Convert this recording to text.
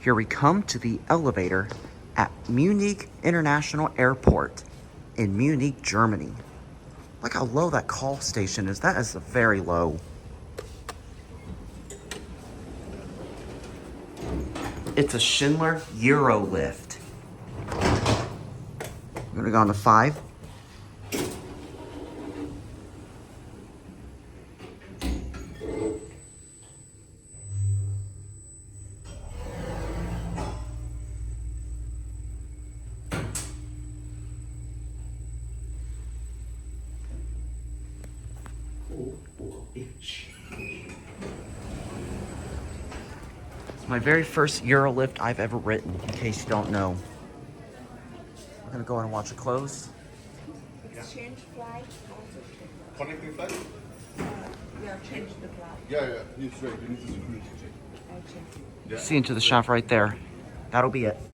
Here we come to the elevator at Munich International Airport in Munich, Germany. Look how low that call station is. That is very low. It's a Schindler EuroLift. We're gonna go on to 5. It's my very first EuroLift I've ever ridden, in case you don't know. We're gonna go in and watch it close. Exchange flight. Connecting flight? Yeah, change the flight. Yeah, he's right. You need the security check. I check. Yeah. See into the shaft right there. That'll be it.